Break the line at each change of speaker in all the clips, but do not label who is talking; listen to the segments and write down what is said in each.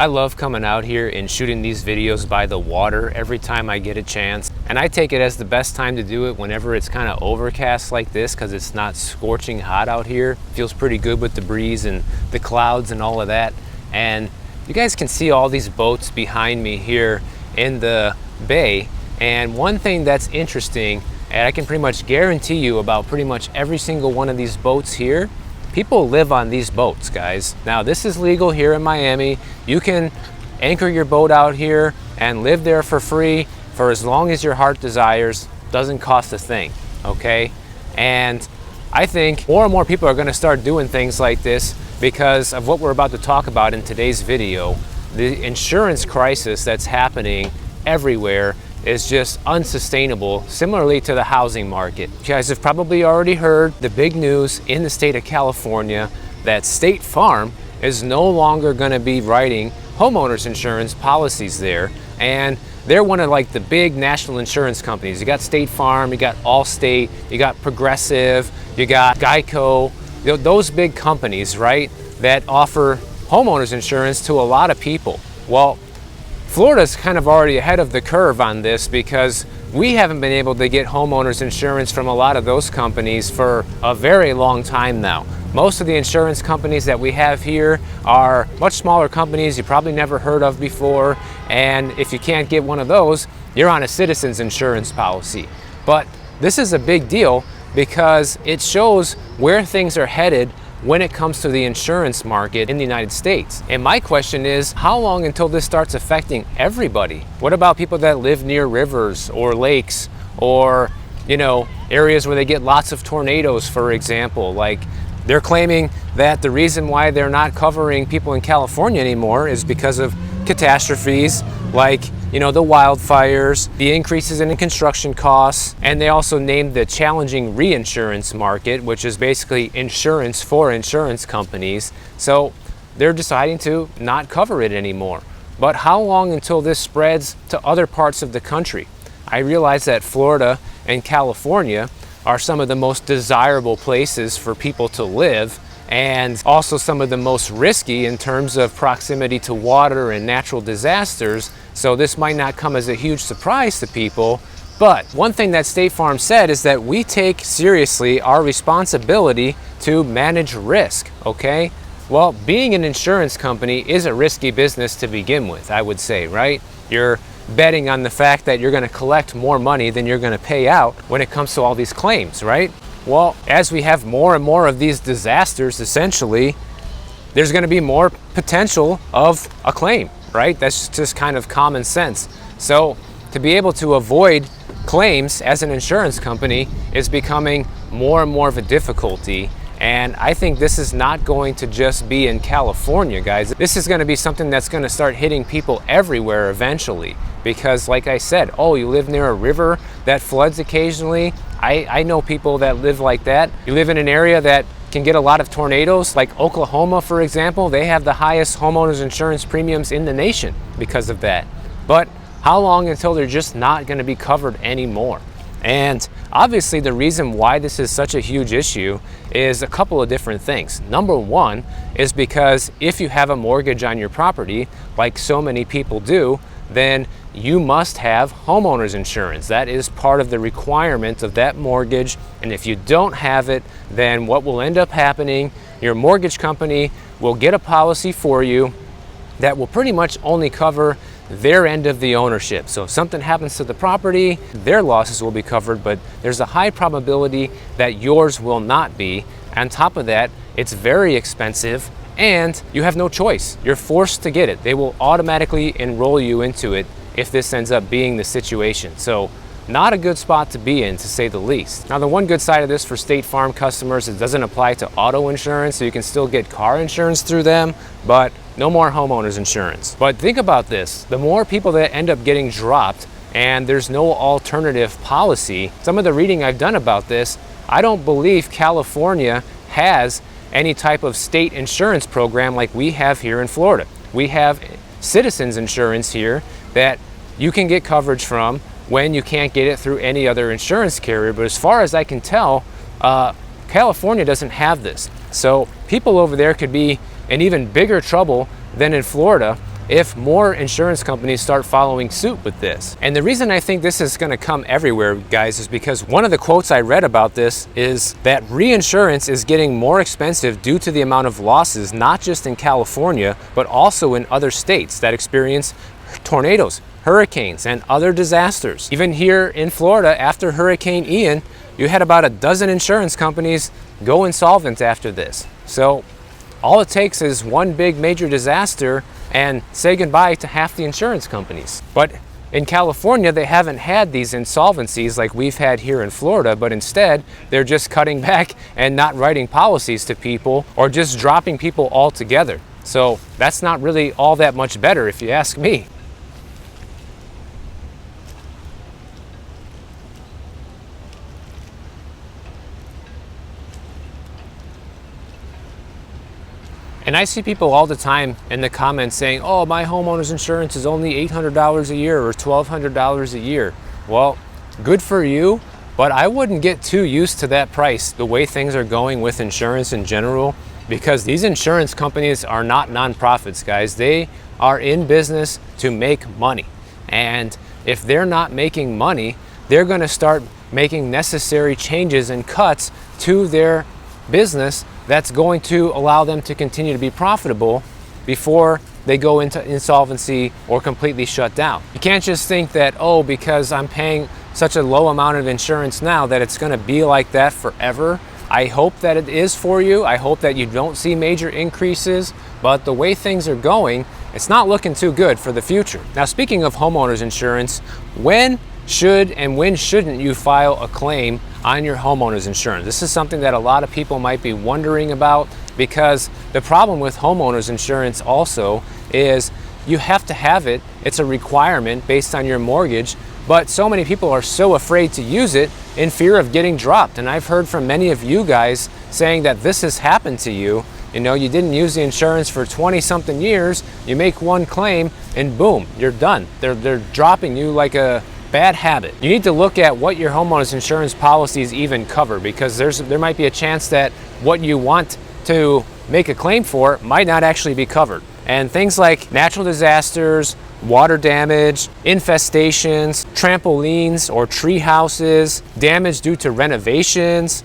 I love coming out here and shooting these videos by the water every time I get a chance. And I take it as the best time to do it whenever it's kind of overcast like this, because it's not scorching hot out here. It feels pretty good with the breeze and the clouds and all of that. And you guys can see all these boats behind me here in the bay. And one thing that's interesting, and I can pretty much guarantee you about pretty much every single one of these boats here, people live on these boats, guys. Now, this is legal here in Miami. You can anchor your boat out here and live there for free for as long as your heart desires. Doesn't cost a thing, okay? And I think more and more people are gonna start doing things like this because of what we're about to talk about in today's video. The insurance crisis that's happening everywhere is just unsustainable, similarly to the housing market. You guys have probably already heard the big news in the state of California that State Farm is no longer going to be writing homeowners insurance policies there. And they're one of like the big national insurance companies. You got State Farm, you got Allstate, you got Progressive, you got Geico, those big companies, right, that offer homeowners insurance to a lot of people. Well, Florida's kind of already ahead of the curve on this because we haven't been able to get homeowners insurance from a lot of those companies for a very long time now. Most of the insurance companies that we have here are much smaller companies you probably never heard of before, and if you can't get one of those, you're on a Citizens insurance policy. But this is a big deal because it shows where things are headed when it comes to the insurance market in the United States. And my question is, how long until this starts affecting everybody? What about people that live near rivers or lakes or, you know, areas where they get lots of tornadoes, for example? Like, they're claiming that the reason why they're not covering people in California anymore is because of catastrophes like, you know, the wildfires, the increases in construction costs, and they also named the challenging reinsurance market, which is basically insurance for insurance companies. So they're deciding to not cover it anymore. But how long until this spreads to other parts of the country? I realize that Florida and California are some of the most desirable places for people to live, and also some of the most risky in terms of proximity to water and natural disasters. So this might not come as a huge surprise to people. But one thing that State Farm said is that we take seriously our responsibility to manage risk, okay? Well, being an insurance company is a risky business to begin with, I would say, right? You're betting on the fact that you're gonna collect more money than you're gonna pay out when it comes to all these claims, right? Well, as we have more and more of these disasters, essentially, there's going to be more potential of a claim, right? That's just kind of common sense. So to be able to avoid claims as an insurance company is becoming more and more of a difficulty. And I think this is not going to just be in California, guys. This is going to be something that's going to start hitting people everywhere eventually. Because like I said, oh, you live near a river that floods occasionally. I know people that live like that. You live in an area that can get a lot of tornadoes, like Oklahoma, for example. They have the highest homeowners insurance premiums in the nation because of that. But how long until they're just not going to be covered anymore? And obviously the reason why this is such a huge issue is a couple of different things. Number one is because if you have a mortgage on your property, like so many people do, then you must have homeowners insurance. That is part of the requirement of that mortgage. And if you don't have it, then what will end up happening, your mortgage company will get a policy for you that will pretty much only cover their end of the ownership. So if something happens to the property, their losses will be covered, but there's a high probability that yours will not be. On top of that, it's very expensive and you have no choice. You're forced to get it. They will automatically enroll you into it if this ends up being the situation. So not a good spot to be in, to say the least. Now, the one good side of this for State Farm customers, it doesn't apply to auto insurance, so you can still get car insurance through them, but no more homeowners insurance. But think about this, the more people that end up getting dropped and there's no alternative policy, some of the reading I've done about this, I don't believe California has any type of state insurance program like we have here in Florida. We have Citizens insurance here that you can get coverage from when you can't get it through any other insurance carrier. But as far as I can tell, California doesn't have this. So people over there could be in even bigger trouble than in Florida if more insurance companies start following suit with this. And the reason I think this is going to come everywhere, guys, is because one of the quotes I read about this is that reinsurance is getting more expensive due to the amount of losses, not just in California, but also in other states that experience tornadoes, hurricanes, and other disasters. Even here in Florida, after Hurricane Ian, you had about a dozen insurance companies go insolvent after this. So all it takes is one big major disaster and say goodbye to half the insurance companies. But in California, they haven't had these insolvencies like we've had here in Florida, but instead they're just cutting back and not writing policies to people or just dropping people altogether. So that's not really all that much better if you ask me. And I see people all the time in the comments saying, oh, my homeowner's insurance is only $800 a year or $1,200 a year. Well, good for you, but I wouldn't get too used to that price the way things are going with insurance in general, because these insurance companies are not nonprofits, guys. They are in business to make money. And if they're not making money, they're going to start making necessary changes and cuts to their business that's going to allow them to continue to be profitable before they go into insolvency or completely shut down. You can't just think that, oh, because I'm paying such a low amount of insurance now that it's going to be like that forever. I hope that it is for you. I hope that you don't see major increases, but the way things are going, it's not looking too good for the future. Now, speaking of homeowners insurance, when should and when shouldn't you file a claim on your homeowner's insurance? This is something that a lot of people might be wondering about, because the problem with homeowner's insurance also is you have to have it. It's a requirement based on your mortgage, but so many people are so afraid to use it in fear of getting dropped. And I've heard from many of you guys saying that this has happened to you. You know, you didn't use the insurance for 20 something years, you make one claim and boom, you're done. They're dropping you like a bad habit. You need to look at what your homeowner's insurance policies even cover, because there might be a chance that what you want to make a claim for might not actually be covered. And things like natural disasters, water damage, infestations, trampolines or tree houses, damage due to renovations,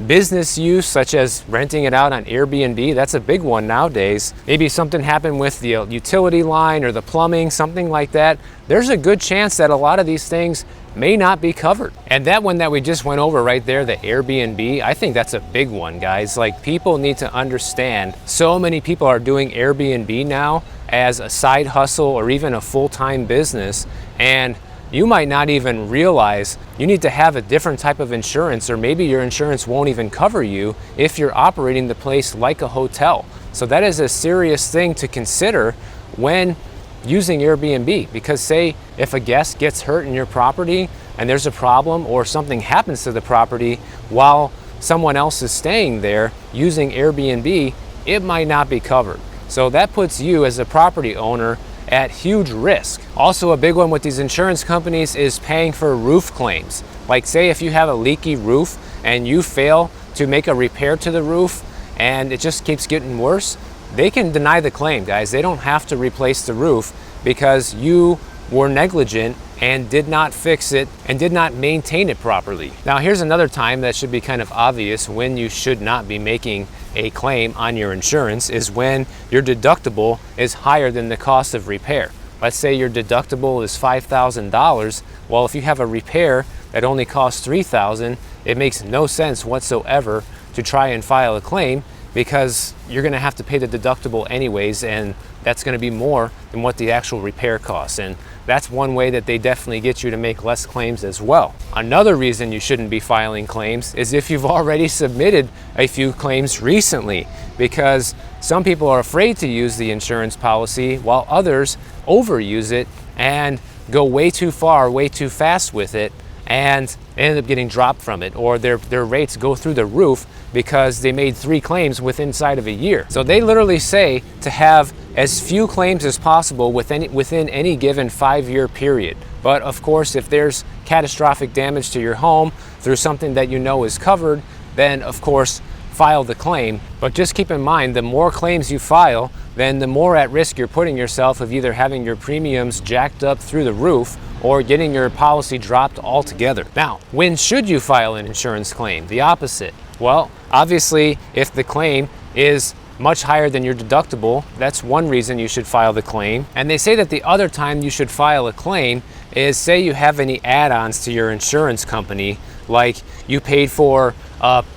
business use such as renting it out on Airbnb, that's a big one nowadays. Maybe something happened with the utility line or the plumbing, something like that. There's a good chance that a lot of these things may not be covered. And that one that we just went over right there, the Airbnb, I think that's a big one, guys. Like, people need to understand, so many people are doing Airbnb now as a side hustle or even a full-time business, and you might not even realize you need to have a different type of insurance, or maybe your insurance won't even cover you if you're operating the place like a hotel. So that is a serious thing to consider when using Airbnb, because say if a guest gets hurt in your property and there's a problem or something happens to the property while someone else is staying there using Airbnb, it might not be covered. So that puts you as a property owner at huge risk. Also, a big one with these insurance companies is paying for roof claims. Like, say if you have a leaky roof and you fail to make a repair to the roof and it just keeps getting worse, they can deny the claim, guys. They don't have to replace the roof because you were negligent and did not fix it and did not maintain it properly. Now, here's another time that should be kind of obvious when you should not be making a claim on your insurance, is when your deductible is higher than the cost of repair. Let's say your deductible is $5,000. Well, if you have a repair that only costs $3,000, it makes no sense whatsoever to try and file a claim, because you're going to have to pay the deductible anyways, and that's going to be more than what the actual repair costs. And that's one way that they definitely get you to make less claims as well. Another reason you shouldn't be filing claims is if you've already submitted a few claims recently, because some people are afraid to use the insurance policy while others overuse it and go way too far, way too fast with it, and end up getting dropped from it, or their rates go through the roof because they made 3 claims inside of a year. So they literally say to have as few claims as possible within any given 5-year period. But of course, if there's catastrophic damage to your home through something that you know is covered, then of course file the claim. But just keep in mind, the more claims you file, then the more at risk you're putting yourself of either having your premiums jacked up through the roof or getting your policy dropped altogether. Now, when should you file an insurance claim? The opposite. Well, obviously, if the claim is much higher than your deductible, that's one reason you should file the claim. And they say that the other time you should file a claim is, say you have any add-ons to your insurance company, like you paid for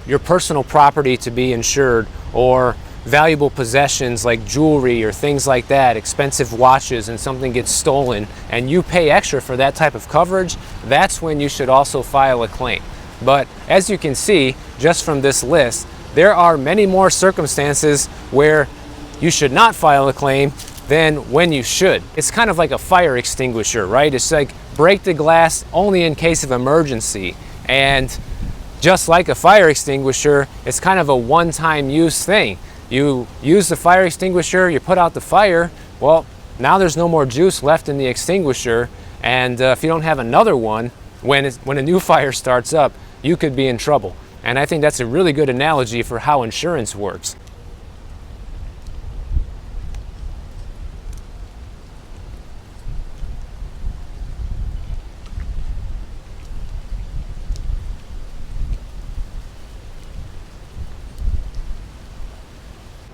your personal property to be insured, or valuable possessions like jewelry or things like that, expensive watches, and something gets stolen and you pay extra for that type of coverage, that's when you should also file a claim. But as you can see, just from this list, there are many more circumstances where you should not file a claim than when you should. It's kind of like a fire extinguisher, right? It's like break the glass only in case of emergency. And just like a fire extinguisher, it's kind of a one-time use thing. You use the fire extinguisher, you put out the fire, well, now there's no more juice left in the extinguisher, and if you don't have another one, when a new fire starts up, you could be in trouble. And I think that's a really good analogy for how insurance works.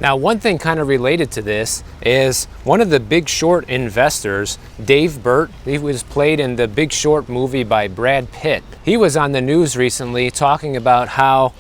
Now, one thing kind of related to this is one of the Big Short investors, Dave Burt, he was played in the Big Short movie by Brad Pitt. He was on the news recently talking about how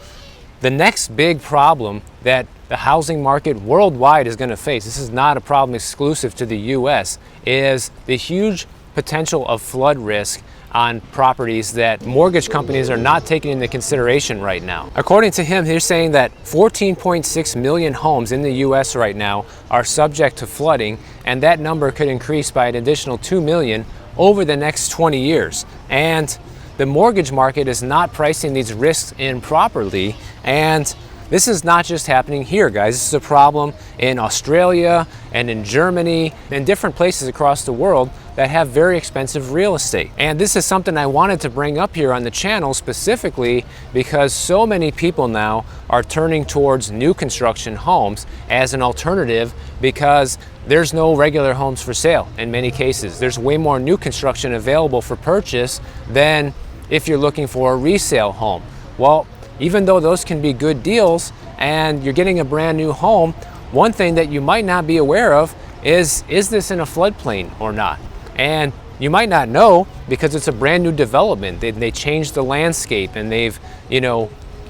the next big problem that the housing market worldwide is going to face, this is not a problem exclusive to the US, is the huge potential of flood risk on properties that mortgage companies are not taking into consideration right now. According to him, he's saying that 14.6 million homes in the US right now are subject to flooding, and that number could increase by an additional 2 million over the next 20 years. And the mortgage market is not pricing these risks in properly, and this is not just happening here, guys. This is a problem in Australia and in Germany and different places across the world that have very expensive real estate. And this is something I wanted to bring up here on the channel specifically because so many people now are turning towards new construction homes as an alternative because there's no regular homes for sale in many cases. There's way more new construction available for purchase than if you're looking for a resale home. Well, even though those can be good deals and you're getting a brand new home, one thing that you might not be aware of is this in a floodplain or not? And you might not know because it's a brand new development. They changed the landscape and they've,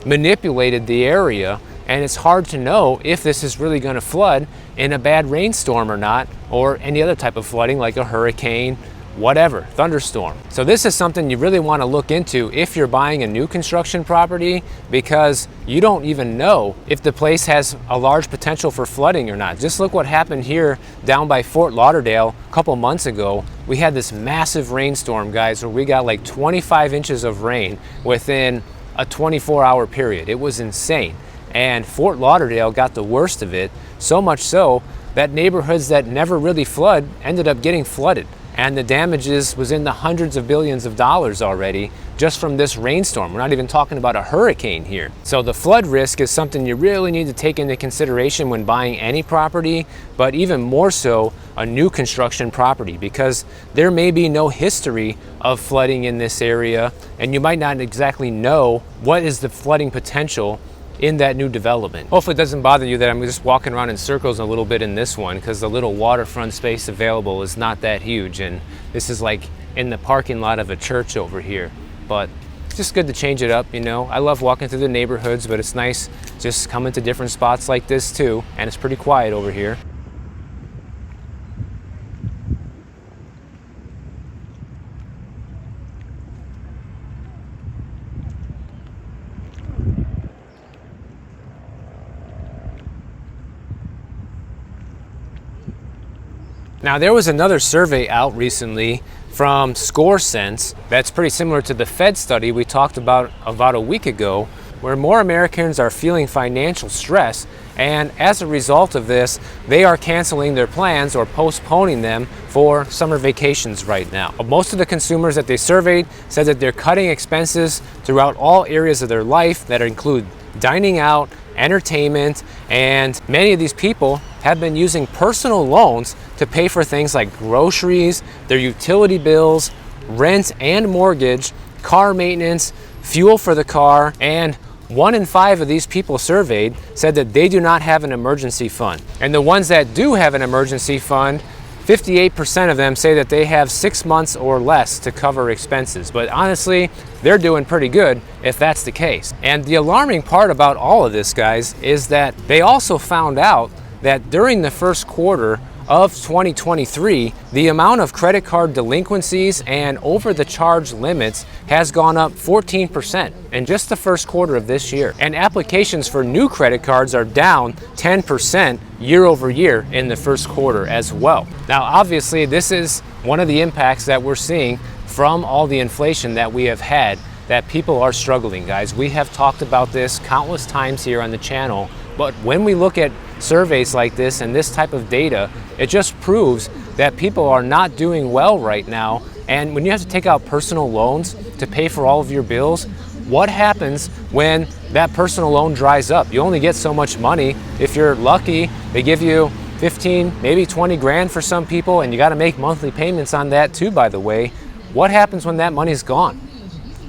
manipulated the area, and it's hard to know if this is really going to flood in a bad rainstorm or not, or any other type of flooding like a hurricane, whatever, thunderstorm. So this is something you really want to look into if you're buying a new construction property, because you don't even know if the place has a large potential for flooding or not. Just look what happened here down by Fort Lauderdale a couple months ago. We had this massive rainstorm, guys, where we got like 25 inches of rain within a 24-hour period. It was insane. And Fort Lauderdale got the worst of it, so much so that neighborhoods that never really flood ended up getting flooded. And the damages was in the hundreds of billions of dollars already just from this rainstorm. We're not even talking about a hurricane here. So the flood risk is something you really need to take into consideration when buying any property, but even more so a new construction property, because there may be no history of flooding in this area and you might not exactly know what is the flooding potential in that new development. Hopefully it doesn't bother you that I'm just walking around in circles a little bit in this one, because the little waterfront space available is not that huge, and this is like in the parking lot of a church over here. But it's just good to change it up, I love walking through the neighborhoods, but it's nice just coming to different spots like this too, and it's pretty quiet over here. Now, there was another survey out recently from ScoreSense that's pretty similar to the Fed study we talked about a week ago, where more Americans are feeling financial stress, and as a result of this, they are canceling their plans or postponing them for summer vacations right now. Most of the consumers that they surveyed said that they're cutting expenses throughout all areas of their life that include dining out, entertainment, and many of these people have been using personal loans to pay for things like groceries, their utility bills, rent and mortgage, car maintenance, fuel for the car, and 1 in 5 of these people surveyed said that they do not have an emergency fund. And the ones that do have an emergency fund, 58% of them say that they have 6 months or less to cover expenses. But honestly, they're doing pretty good if that's the case. And the alarming part about all of this, guys, is that they also found out that during the first quarter of 2023, the amount of credit card delinquencies and over the charge limits has gone up 14% in just the first quarter of this year. And applications for new credit cards are down 10% year over year in the first quarter as well. Now, obviously, this is one of the impacts that we're seeing from all the inflation that we have had, that people are struggling, guys. We have talked about this countless times here on the channel, but when we look at surveys like this and this type of data, it just proves that people are not doing well right now. And when you have to take out personal loans to pay for all of your bills, what happens when that personal loan dries up? You only get so much money. If you're lucky, they give you 15, maybe 20 grand for some people, and you got to make monthly payments on that too, by the way. What happens when that money's gone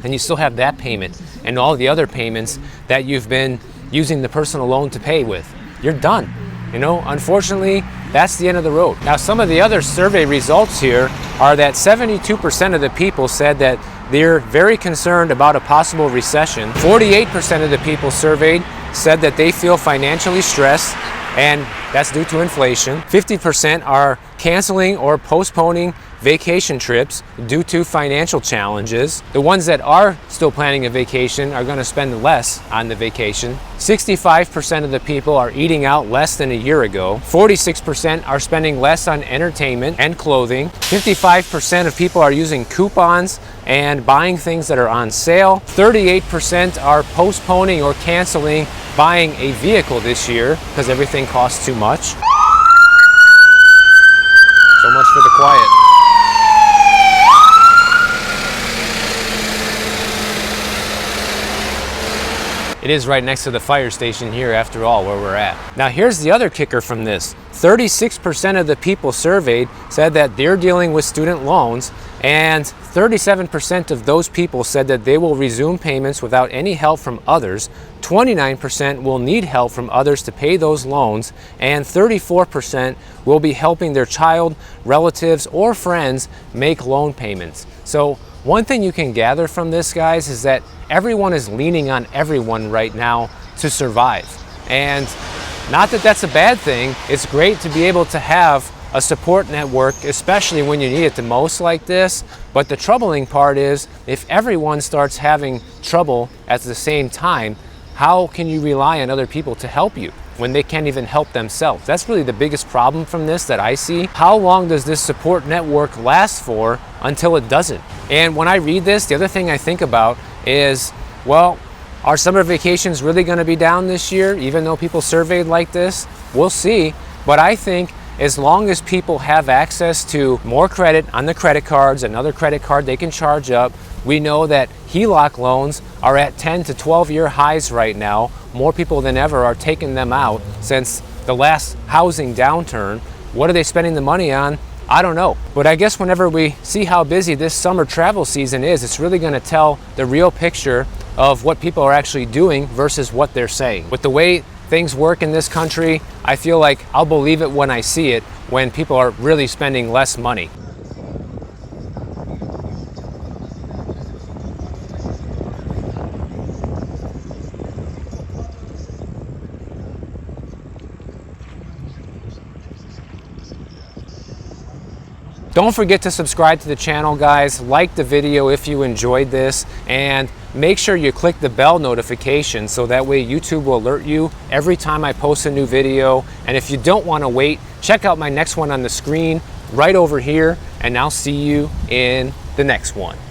and you still have that payment and all the other payments that you've been using the personal loan to pay with? You're done. You know, unfortunately, that's the end of the road. Now, some of the other survey results here are that 72% of the people said that they're very concerned about a possible recession. 48% of the people surveyed said that they feel financially stressed, and that's due to inflation. 50% are canceling or postponing vacation trips due to financial challenges. The ones that are still planning a vacation are going to spend less on the vacation. 65% of the people are eating out less than a year ago. 46% are spending less on entertainment and clothing. 55% of people are using coupons and buying things that are on sale. 38% are postponing or canceling buying a vehicle this year because everything costs too much. So much for the quiet. It is right next to the fire station here, after all, where we're at. Now, here's the other kicker from this. 36% of the people surveyed said that they're dealing with student loans, and 37% of those people said that they will resume payments without any help from others. 29% will need help from others to pay those loans, and 34% will be helping their child, relatives, or friends make loan payments. So one thing you can gather from this, guys, is that everyone is leaning on everyone right now to survive. And not that that's a bad thing. It's great to be able to have a support network, especially when you need it the most like this. But the troubling part is, if everyone starts having trouble at the same time, how can you rely on other people to help you when they can't even help themselves? That's really the biggest problem from this that I see. How long does this support network last for until it doesn't? And when I read this, the other thing I think about is, well, are summer vacations really going to be down this year, even though people surveyed like this? We'll see. But I think as long as people have access to more credit on the credit cards, another credit card they can charge up, we know that HELOC loans are at 10 to 12-year highs right now. More people than ever are taking them out since the last housing downturn. What are they spending the money on? I don't know. But I guess whenever we see how busy this summer travel season is, it's really going to tell the real picture of what people are actually doing versus what they're saying. With the way things work in this country, I feel like I'll believe it when I see it, when people are really spending less money. Don't forget to subscribe to the channel, guys. Like the video if you enjoyed this, and make sure you click the bell notification so that way YouTube will alert you every time I post a new video. And if you don't want to wait, check out my next one on the screen right over here, and I'll see you in the next one.